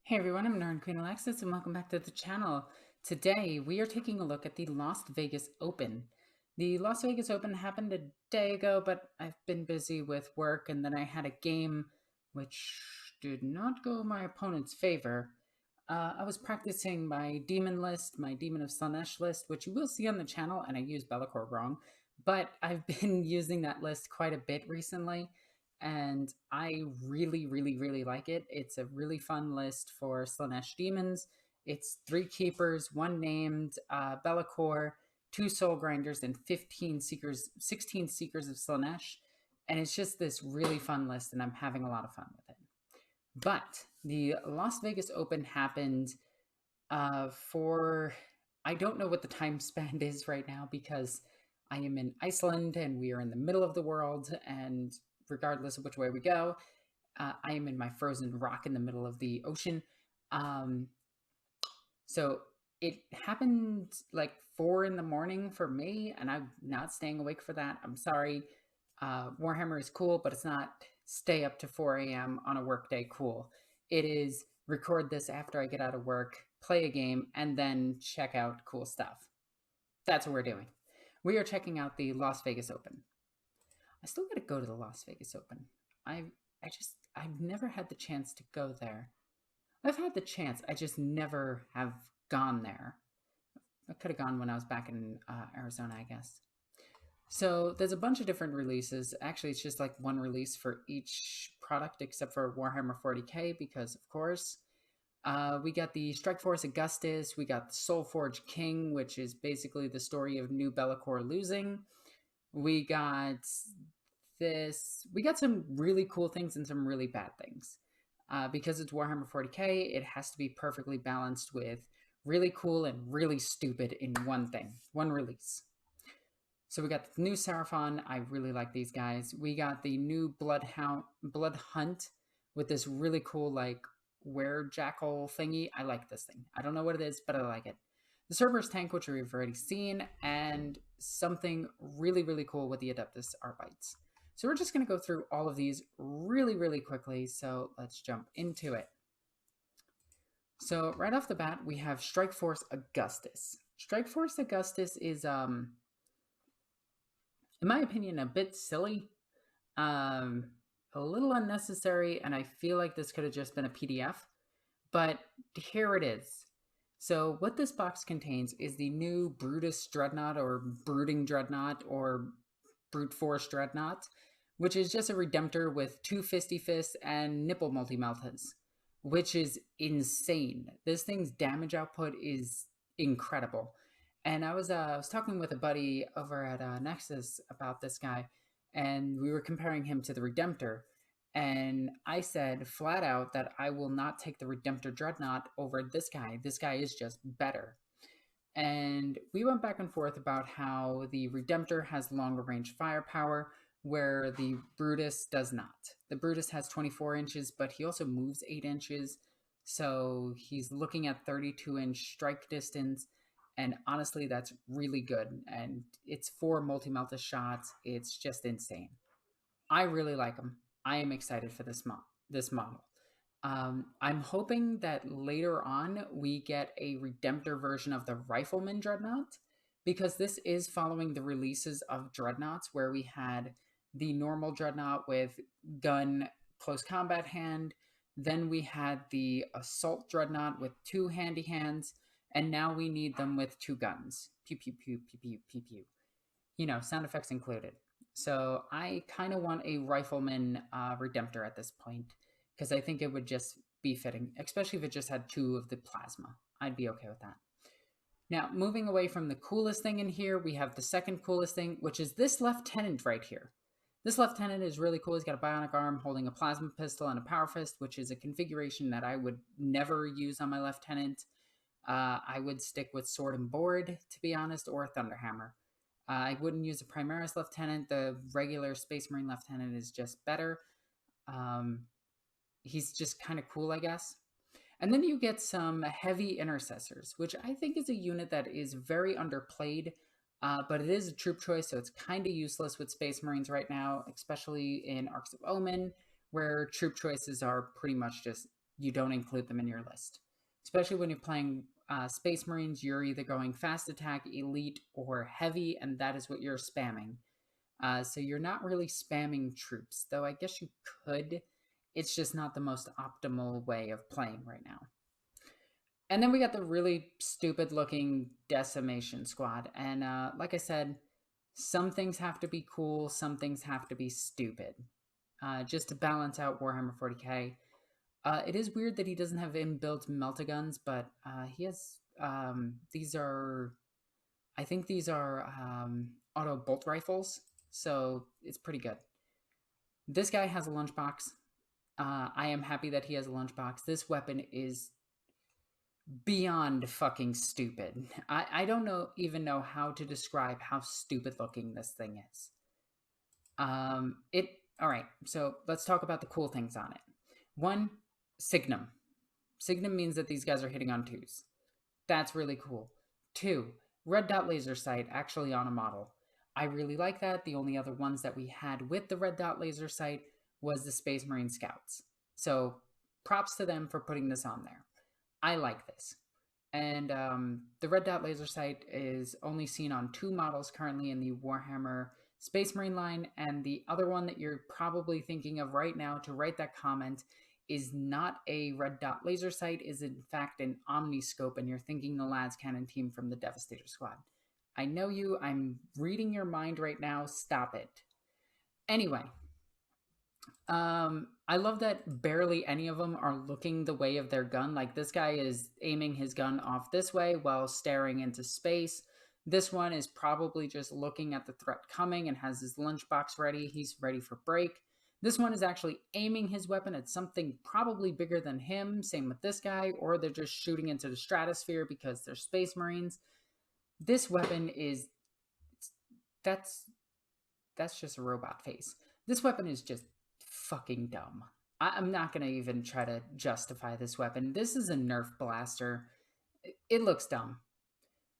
Hey everyone, I'm Nerd Queen Alexis and welcome back to the channel. Today we are taking a look at the Las Vegas Open. The Las Vegas Open happened a day ago, but I've been busy with work and then I had a game which did not go my opponent's favor. I was practicing my demon list, my Demon of Slanesh list, which you will see on the channel, and I used Be'lakor wrong, but I've been using that list quite a bit recently and I really like it. It's a really fun list for Slanesh demons. It's 3 keepers, 1 named, Be'lakor, 2 soul grinders, and 16 seekers of Slanesh. And it's just this really fun list, and I'm having a lot of fun with it. But the Las Vegas Open happened for I don't know what the time span is right now because I am in Iceland and we are in the middle of the world, and regardless of which way we go, I am in my frozen rock in the middle of the ocean. Um, so it happened like 4 in the morning for me, and I'm not staying awake for that. I'm sorry. Warhammer is cool, but it's not stay up to 4 a.m. on a workday cool. It is record this after I get out of work, play a game, and then check out cool stuff. That's what we're doing. We are checking out the Las Vegas Open. I still got to go to the Las Vegas Open. I've never had the chance to go there. I've had the chance, I just never have gone there. I could have gone when I was back in Arizona, I guess. So there's a bunch of different releases. Actually, it's just like one release for each product except for Warhammer 40k because, of course, we got the Strikeforce Augustus. We got the Soulforge King, which is basically the story of New Be'lakor losing. We got this. We got some really cool things and some really bad things. Because it's Warhammer 40k, it has to be perfectly balanced with really cool and really stupid in one release. So we got the new Seraphon. I really like these guys. We got the new Blood Hunt with this really cool like were-jackal thingy. I like this thing. I don't know what it is, but I like it. The Cerberus tank, which we've already seen, and something really cool with the Augustus Arbites. So we're just going to go through all of these really quickly. So let's jump into it. So right off the bat, we have Strikeforce Augustus. Strikeforce Augustus is in my opinion, a bit silly, a little unnecessary, and I feel like this could have just been a PDF, but here it is. So what this box contains is the new Brutus Dreadnought, or Brooding Dreadnought, or Brute Force Dreadnought, which is just a Redemptor with 2 Fisty Fists and nipple multi-meltas, which is insane. This thing's damage output is incredible. And I was talking with a buddy over at Nexus about this guy, and we were comparing him to the Redemptor. And I said flat out that I will not take the Redemptor Dreadnought over this guy. This guy is just better. And we went back and forth about how the Redemptor has longer range firepower, where the Brutus does not. The Brutus has 24 inches, but he also moves 8 inches. So he's looking at 32-inch strike distance. And honestly, that's really good. And it's 4 multi-melta shots. It's just insane. I really like him. I am excited for this model. I'm hoping that later on we get a Redemptor version of the Rifleman Dreadnought, because this is following the releases of Dreadnoughts, where we had the normal Dreadnought with gun, close combat hand. Then we had the Assault Dreadnought with 2 handy hands. And now we need them with 2 guns. Pew, pew, pew, pew, pew, pew, pew. You know, sound effects included. So I kind of want a Rifleman Redemptor at this point, because I think it would just be fitting, especially if it just had 2 of the plasma. I'd be okay with that. Now, moving away from the coolest thing in here, we have the second coolest thing, which is this Lieutenant right here. This Lieutenant is really cool. He's got a bionic arm holding a plasma pistol and a power fist, which is a configuration that I would never use on my Lieutenant. I would stick with Sword and Board, to be honest, or Thunderhammer. I wouldn't use a Primaris Lieutenant. The regular Space Marine Lieutenant is just better. He's just kind of cool, I guess. And then you get some Heavy Intercessors, which I think is a unit that is very underplayed, but it is a troop choice, so it's kind of useless with Space Marines right now, especially in Arcs of Omen, where troop choices are pretty much just you don't include them in your list. Especially when you're playing Space Marines, you're either going fast attack, elite, or heavy, and that is what you're spamming. So you're not really spamming troops, though I guess you could. It's just not the most optimal way of playing right now. And then we got the really stupid looking Decimation Squad. And like I said, some things have to be cool, some things have to be stupid. Just to balance out Warhammer 40k. It is weird that he doesn't have inbuilt meltaguns, but he has. These are, I think these are auto bolt rifles, so it's pretty good. This guy has a lunchbox. I am happy that he has a lunchbox. This weapon is beyond fucking stupid. I don't even know how to describe how stupid looking this thing is. All right, so let's talk about the cool things on it. One, Signum. Signum means that these guys are hitting on 2s. That's really cool. 2, red dot laser sight actually on a model. I really like that. The only other ones that we had with the red dot laser sight was the Space Marine Scouts. So props to them for putting this on there. I like this. And the red dot laser sight is only seen on 2 models currently in the Warhammer Space Marine line, and the other one that you're probably thinking of right now to write that comment is not a red dot laser sight, is in fact an omniscope, and you're thinking the Lads Cannon team from the Devastator Squad. I know you, I'm reading your mind right now, stop it. Anyway, I love that barely any of them are looking the way of their gun. Like this guy is aiming his gun off this way while staring into space. This one is probably just looking at the threat coming and has his lunchbox ready. He's ready for break. This one is actually aiming his weapon at something probably bigger than him. Same with this guy, or they're just shooting into the stratosphere because they're Space Marines. This weapon is, that's just a robot face. This weapon is just fucking dumb. I'm not going to even try to justify this weapon. This is a Nerf blaster. It looks dumb.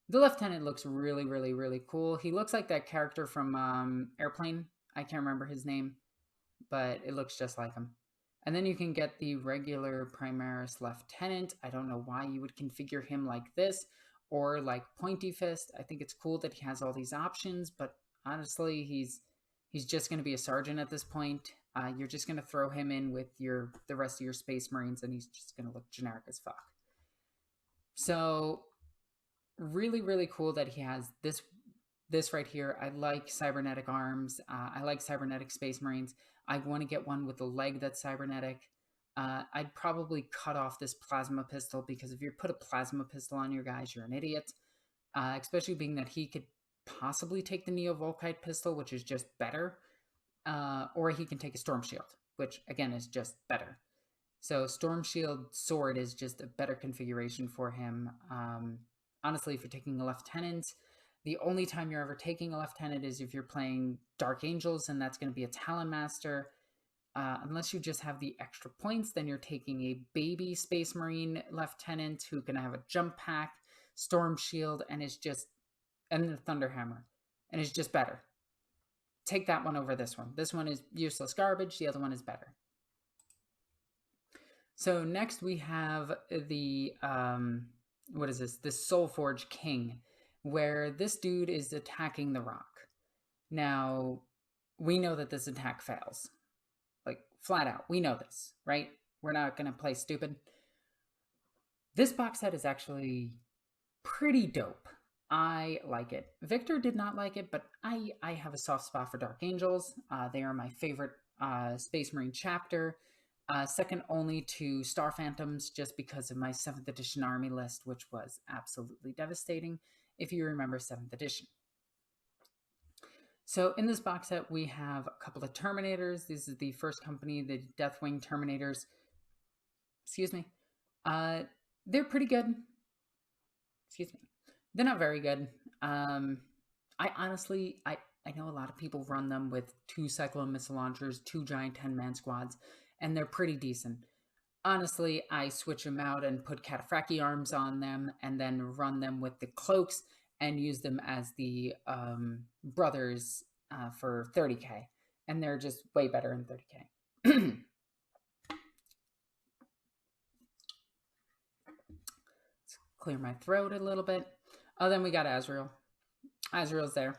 The Lieutenant looks really, really, really cool. He looks like that character from Airplane. I can't remember his name, but it looks just like him. And then you can get the regular Primaris Lieutenant. I don't know why you would configure him like this or like Pointy Fist. I think it's cool that he has all these options, but honestly, he's just going to be a sergeant at this point. You're just going to throw him in with the rest of your Space Marines, and he's just going to look generic as fuck. So really, really cool that he has this right here. I like cybernetic arms. I like cybernetic Space Marines. I want to get one with a leg that's cybernetic. I'd probably cut off this plasma pistol, because if you put a plasma pistol on your guys, you're an idiot. Especially being that he could possibly take the Neo-Volkite pistol, which is just better. Or he can take a Storm Shield, which again is just better. So Storm Shield Sword is just a better configuration for him. Honestly, if you're taking a Lieutenant, the only time you're ever taking a Lieutenant is if you're playing Dark Angels, and that's going to be a Talon Master. Unless you just have the extra points, then you're taking a baby Space Marine Lieutenant who can have a Jump Pack, Storm Shield, and the Thunderhammer, and is just better. Take that one over this one. This one is useless garbage. The other one is better. So next we have the, what is this? The Soulforge King, where this dude is attacking the rock. Now, we know that this attack fails. Like, flat out. We know this, right? We're not going to play stupid. This box set is actually pretty dope. I like it. Victor did not like it, but I have a soft spot for Dark Angels. They are my favorite Space Marine chapter. Second only to Star Phantoms, just because of my 7th edition army list, which was absolutely devastating, if you remember 7th edition. So in this box set, we have a couple of Terminators. This is the first company, the Deathwing Terminators. Excuse me. They're pretty good. Excuse me. They're not very good. I honestly, I know a lot of people run them with 2 Cyclone Missile Launchers, 2 giant 10-man squads, and they're pretty decent. Honestly, I switch them out and put Cataphractii arms on them, and then run them with the cloaks and use them as the brothers for 30k. And they're just way better in 30k. clear my throat a little bit. Then we got Azrael. Azrael's there.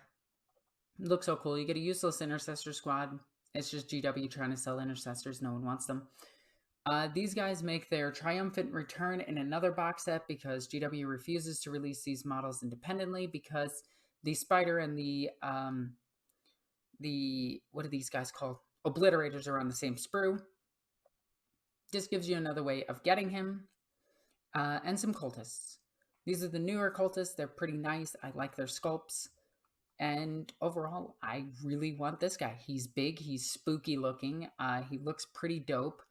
Looks so cool. You get a useless Intercessor Squad. It's just GW trying to sell Intercessors. No one wants them. These guys make their triumphant return in another box set because GW refuses to release these models independently because the Spider and the what are these guys called? Obliterators are on the same sprue. Just gives you another way of getting him. And some cultists. These are the newer cultists. They're pretty nice. I like their sculpts. And overall, I really want this guy. He's big. He's spooky looking. He looks pretty dope.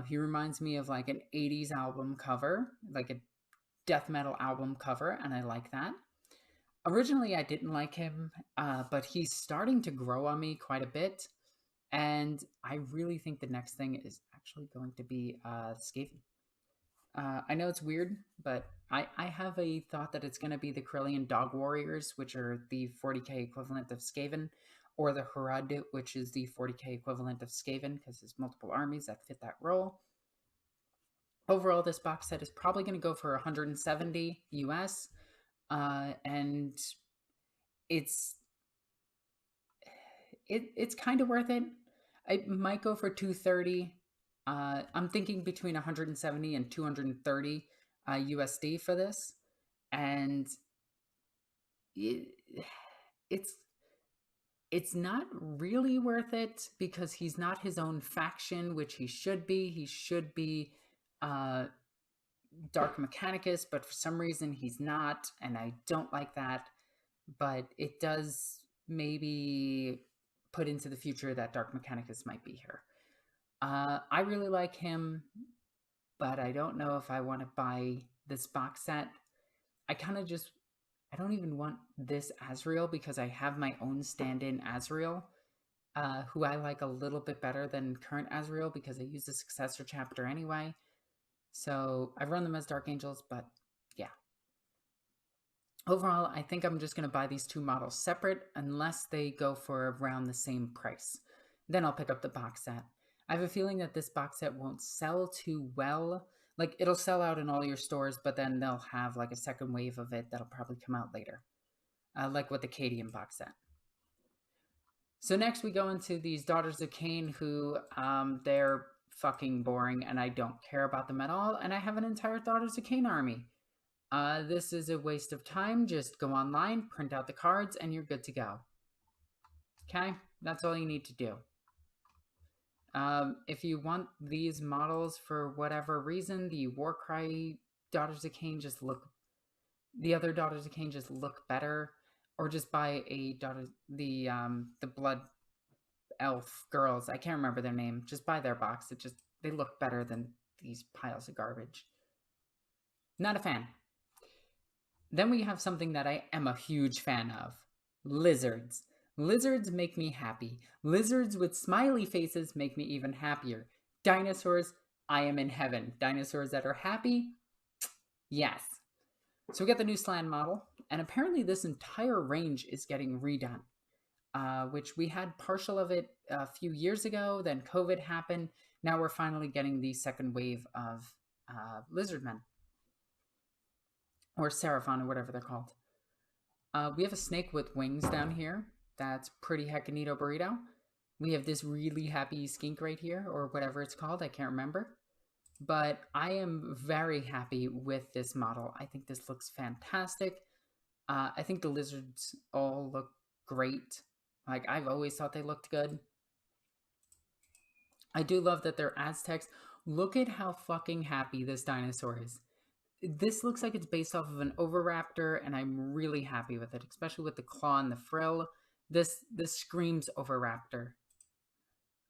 He reminds me of like an 80s album cover, like a death metal album cover, and I like that. Originally, I didn't like him, but he's starting to grow on me quite a bit. And I really think the next thing is actually going to be Skaven. I know it's weird, but I have a thought that it's going to be the Corellian Dog Warriors, which are the 40k equivalent of Skaven, or the Harad, which is the 40k equivalent of Skaven, because there's multiple armies that fit that role. Overall, this box set is probably going to go for 170 US, and it's kind of worth it. I might go for 230. I'm thinking between 170 and 230 USD for this, and it's not really worth it because he's not his own faction, which he should be. He should be Dark Mechanicus, but for some reason he's not, and I don't like that. But it does maybe put into the future that Dark Mechanicus might be here. I really like him, but I don't know if I want to buy this box set. I don't even want this Azrael because I have my own stand-in Azrael, who I like a little bit better than current Azrael because I use the successor chapter anyway. So I run them as Dark Angels, but yeah. Overall, I think I'm just going to buy these two models separate unless they go for around the same price. Then I'll pick up the box set. I have a feeling that this box set won't sell too well. Like, it'll sell out in all your stores, but then they'll have like a second wave of it that'll probably come out later. Like with the Cadian box set. So next we go into these Daughters of Kane, who they're fucking boring and I don't care about them at all. And I have an entire Daughters of Kane army. This is a waste of time. Just go online, print out the cards, and you're good to go. Okay? That's all you need to do. If you want these models for whatever reason, the Warcry Daughters of Kane just look... The other Daughters of Kane just look better. Or just buy a the Blood Elf girls. I can't remember their name. Just buy their box. They look better than these piles of garbage. Not a fan. Then we have something that I am a huge fan of. Lizards. Lizards make me happy. Lizards with smiley faces make me even happier. Dinosaurs, I am in heaven. Dinosaurs that are happy, yes. So we got the new Slan model, and apparently this entire range is getting redone, which we had partial of it a few years ago, then COVID happened. Now we're finally getting the second wave of Lizardmen. Or Seraphon, or whatever they're called. We have a snake with wings down here. That's pretty heckin' neato burrito. We have this really happy skink right here, or whatever it's called. I can't remember. But I am very happy with this model. I think this looks fantastic. I think the lizards all look great. Like, I've always thought they looked good. I do love that they're Aztecs. Look at how fucking happy this dinosaur is. This looks like it's based off of an Oviraptor, and I'm really happy with it, especially with the claw and the frill. This screams Oviraptor.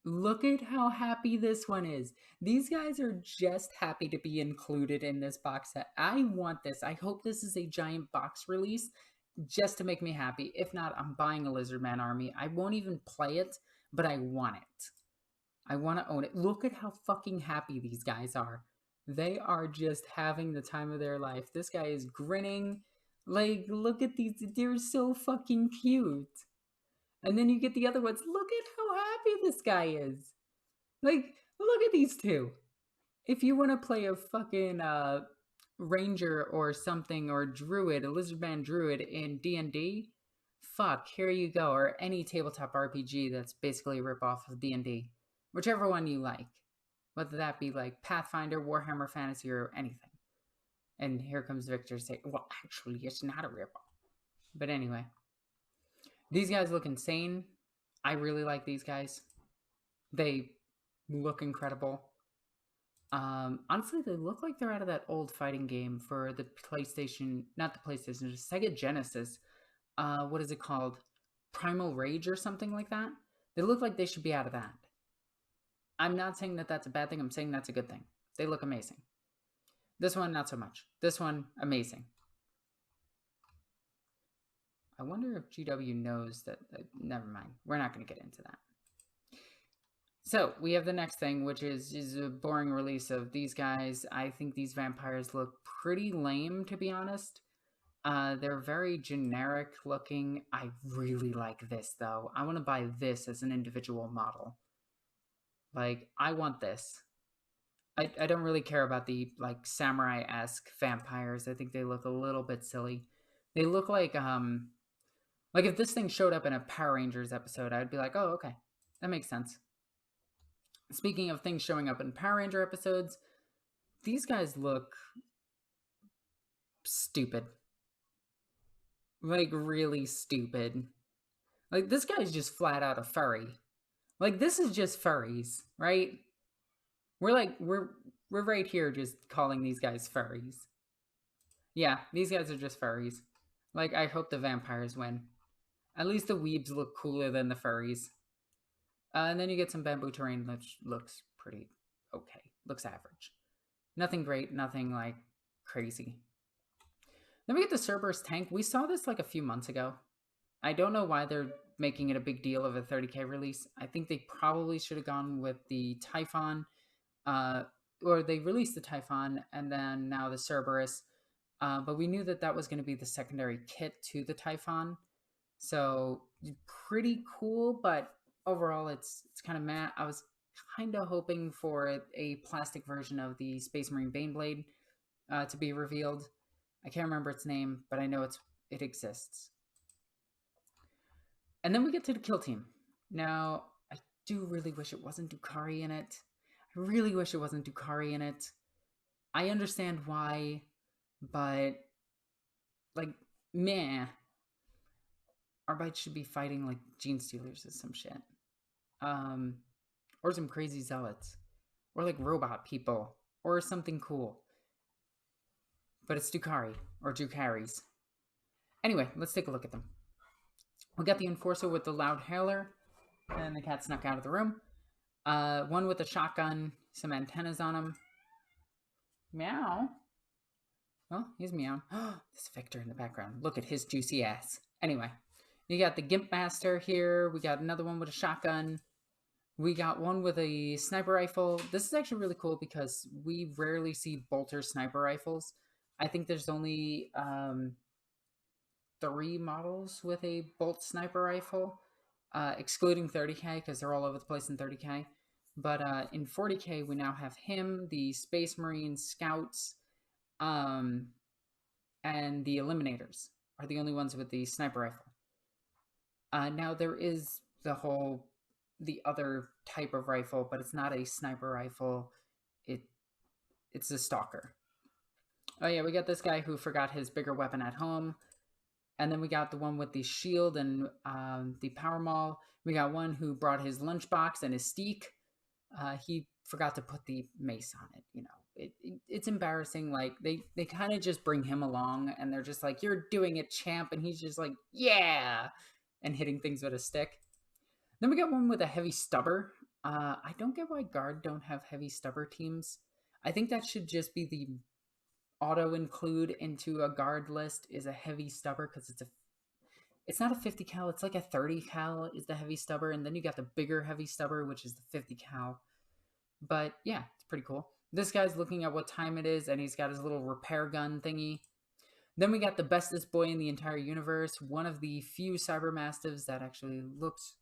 Look at how happy this one is. These guys are just happy to be included in this box set. I want this. I hope this is a giant box release just to make me happy. If not, I'm buying a Lizardman army. I won't even play it, but I want it. I want to own it. Look at how fucking happy these guys are. They are just having the time of their life. This guy is grinning. Like, look at these. They're so fucking cute. And then you get the other ones. Look at how happy this guy is. Like, look at these two. If you want to play a fucking ranger or something, or druid, a lizardman druid in D&D, fuck, here you go. Or any tabletop RPG that's basically a ripoff of D&D, whichever one you like, whether that be like Pathfinder, Warhammer Fantasy, or anything. And here comes Victor saying, well, actually, it's not a ripoff. But anyway, these guys look insane. I really like these guys. They look incredible. Honestly, they look like they're out of that old fighting game for the PlayStation, not the PlayStation, the Sega Genesis. What is it called? Primal Rage or something like that? They look like they should be out of that. I'm not saying that that's a bad thing. I'm saying that's a good thing. They look amazing. This one, not so much. This one, amazing. I wonder if GW knows that. Never mind. We're not going to get into that. So we have the next thing, which is a boring release of these guys. I think these vampires look pretty lame, to be honest. They're very generic looking. I really like this, though. I want to buy this as an individual model. Like, I want this. I don't really care about the, like, samurai-esque vampires. I think they look a little bit silly. They look like if this thing showed up in a Power Rangers episode, I'd be like, oh, okay. That makes sense. Speaking of things showing up in Power Ranger episodes, these guys look stupid. Like, really stupid. Like, this guy's just flat out a furry. Like, this is just furries, right? We're right here just calling these guys furries. Yeah, these guys are just furries. Like, I hope the vampires win. At least the weebs look cooler than the furries. And then you get some bamboo terrain, which looks pretty okay. Looks average. Nothing great, nothing, like, crazy. Then we get the Cerberus tank. We saw this, like, a few months ago. I don't know why they're making it a big deal of a 30k release. I think they probably should have gone with the Typhon. Or they released the Typhon, and then now the Cerberus. But we knew that that was going to be the secondary kit to the Typhon. So, pretty cool, but overall it's kind of meh. I was kind of hoping for a plastic version of the Space Marine Baneblade to be revealed. I can't remember its name, but I know it exists. And then we get to the kill team. Now, I do really wish it wasn't Dukari in it. I really wish it wasn't Dukari in it. I understand why, but, like, meh. Arbites should be fighting, like, Gene Stealers or some shit. Or some crazy zealots. Or, like, robot people. Or something cool. But it's Dukari. Or Dukaris. Anyway, let's take a look at them. We got the Enforcer with the loud hailer. And the cat snuck out of the room. One with a shotgun. Some antennas on him. Meow. Well, he's meowing. This Victor in the background. Look at his juicy ass. Anyway. You got the Gimp Master here. We got another one with a shotgun. We got one with a sniper rifle. This is actually really cool because we rarely see bolter sniper rifles. I think there's only 3 models with a bolt sniper rifle, excluding 30k because they're all over the place in 30k. But in 40k, we now have him, the Space Marine Scouts, and the Eliminators are the only ones with the sniper rifle. Now there is the other type of rifle, but it's not a sniper rifle. It's a stalker. Oh yeah, we got this guy who forgot his bigger weapon at home. And then we got the one with the shield and the power maul. We got one who brought his lunchbox and his steak. He forgot to put the mace on it. You know, it's embarrassing. Like, they kind of just bring him along and they're just like, you're doing it, champ. And he's just like, yeah, and hitting things with a stick. Then we got one with a heavy stubber. I don't get why guard don't have heavy stubber teams. I think that should just be the auto include into a guard list is a heavy stubber, because it's not a 50 cal, it's like a 30 cal is the heavy stubber, and then you got the bigger heavy stubber, which is the 50 cal. But yeah, it's pretty cool. This guy's looking at what time it is, and he's got his little repair gun thingy. Then we got the bestest boy in the entire universe, one of the few Cyber Mastiffs that actually looks...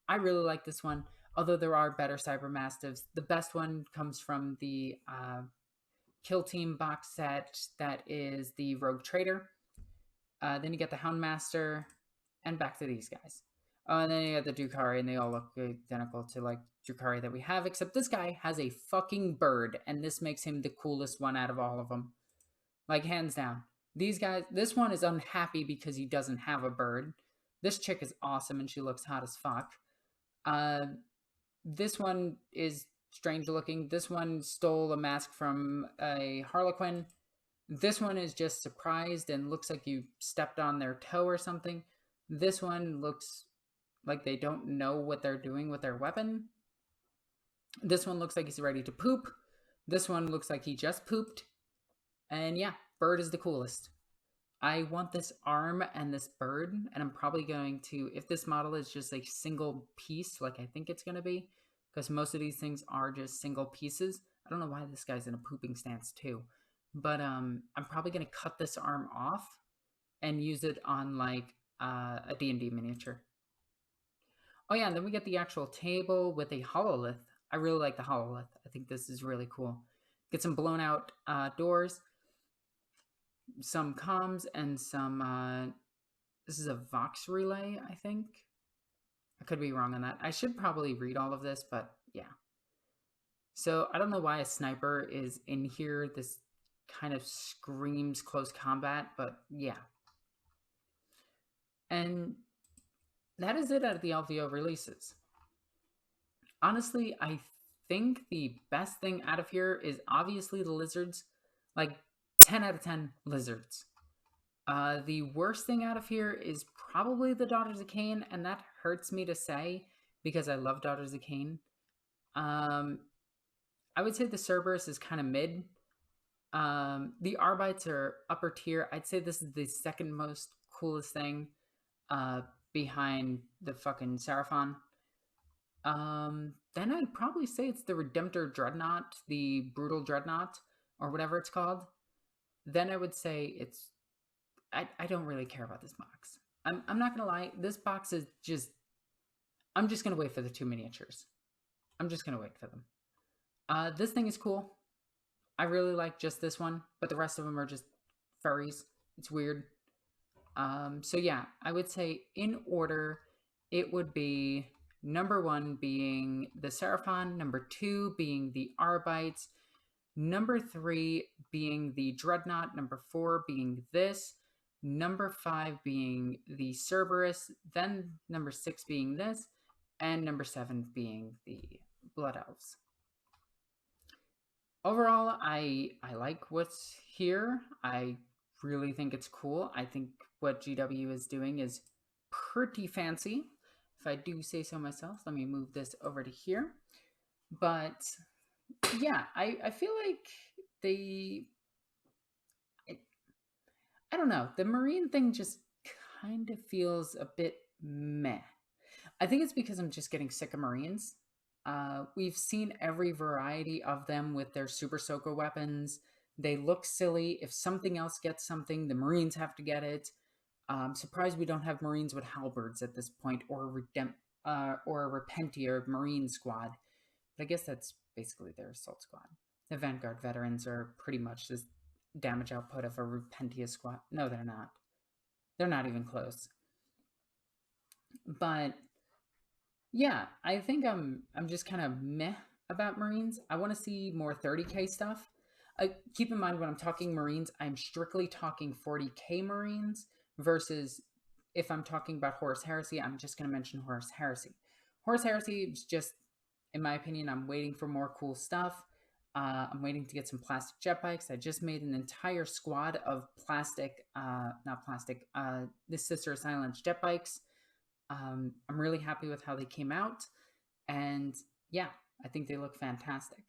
I really like this one, although there are better Cyber Mastiffs. The best one comes from the Kill Team box set that is the Rogue Trader. Then you get the Houndmaster, and back to these guys. And then you get the Drukhari, and they all look identical to like Drukhari that we have, except this guy has a fucking bird, and this makes him the coolest one out of all of them. Like, hands down. These guys, this one is unhappy because he doesn't have a bird. This chick is awesome, and she looks hot as fuck. This one is strange looking. This one stole a mask from a Harlequin. This one is just surprised and looks like you stepped on their toe or something. This one looks like they don't know what they're doing with their weapon. This one looks like he's ready to poop. This one looks like he just pooped. And yeah, bird is the coolest. I want this arm and this bird, and I'm probably going to, if this model is just a single piece, like I think it's going to be, because most of these things are just single pieces. I don't know why this guy's in a pooping stance too, but I'm probably going to cut this arm off and use it on like a D&D miniature. Oh yeah, and then we get the actual table with a hololith. I really like the hololith. I think this is really cool. Get some blown out doors, some comms, and some, this is a Vox relay, I think. I could be wrong on that. I should probably read all of this, but yeah. So I don't know why a sniper is in here. This kind of screams close combat, but yeah. And that is it out of the LVO releases. Honestly, I think the best thing out of here is obviously the lizards. Like, 10 out of 10 lizards. The worst thing out of here is probably the Daughters of Kane, and that hurts me to say because I love Daughters of Kane. I would say the Cerberus is kind of mid. The Arbites are upper tier. I'd say this is the second most coolest thing behind the fucking Seraphon. Then I'd probably say it's the Redemptor Dreadnought, the Brutal Dreadnought, or whatever it's called. Then I would say it's... I don't really care about this box. I'm not going to lie. This box is just... I'm just going to wait for the two miniatures. I'm just going to wait for them. This thing is cool. I really like just this one, but the rest of them are just furries. It's weird. So yeah, I would say in order, it would be number 1 being the Seraphon, number 2 being the Arbites, number 3 being the Dreadnought, number 4 being this, number 5 being the Cerberus, then number 6 being this, and number 7 being the Blood Elves. Overall, I like what's here. I really think it's cool. I think what GW is doing is pretty fancy, if I do say so myself. Let me move this over to here. But yeah, I feel like I don't know. The Marine thing just kind of feels a bit meh. I think it's because I'm just getting sick of Marines. We've seen every variety of them with their Super Soaker weapons. They look silly. If something else gets something, the Marines have to get it. I'm surprised we don't have Marines with halberds at this point, or a Repentia Marine squad. But I guess that's basically their assault squad. The Vanguard veterans are pretty much the damage output of a Repentia squad. No, they're not. They're not even close. But yeah, I think I'm just kind of meh about Marines. I want to see more 30k stuff. Keep in mind when I'm talking Marines, I'm strictly talking 40k Marines versus if I'm talking about Horus Heresy, I'm just going to mention Horus Heresy. Horus Heresy is just, in my opinion, I'm waiting for more cool stuff. I'm waiting to get some plastic jet bikes. I just made an entire squad of plastic, not plastic, the Sister of Silence jet bikes. I'm really happy with how they came out. And yeah, I think they look fantastic.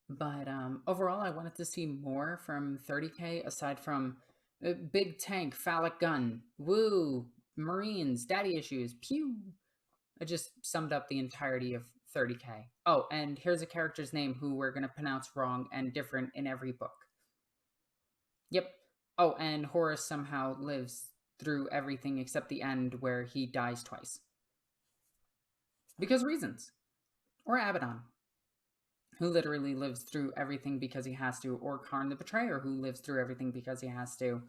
But overall, I wanted to see more from 30k aside from big tank, phallic gun, woo, Marines, daddy issues, pew. I just summed up the entirety of 30k. Oh, and here's a character's name who we're going to pronounce wrong and different in every book. Yep. Oh, and Horus somehow lives through everything except the end where he dies twice. Because reasons. Or Abaddon. who literally lives through everything because he has to, or Karn the Betrayer, who lives through everything because he has to.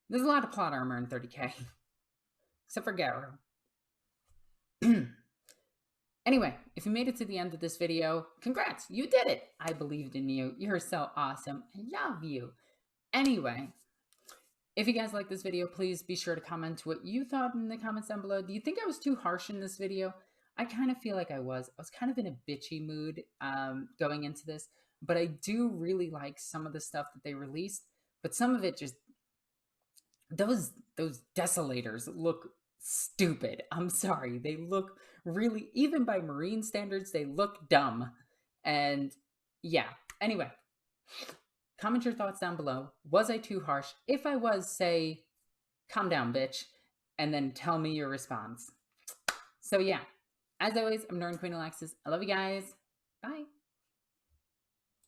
There's a lot of plot armor in 30k, except for Garrow. Anyway, if you made it to the end of this video, congrats, you did it. I believed in you. You're so awesome. I love you. Anyway, if you guys like this video, please be sure to comment what you thought in the comments down below. Do you think I was too harsh in this video? I kind of feel like I was. I was kind of in a bitchy mood going into this, but I do really like some of the stuff that they released, but some of it just, those desolators look stupid. I'm sorry. They look really, even by Marine standards, they look dumb. And yeah, anyway, comment your thoughts down below. Was I too harsh? If I was, say, calm down, bitch, and then tell me your response. So yeah, as always, I'm Northern Queen Alexis. I love you guys. Bye.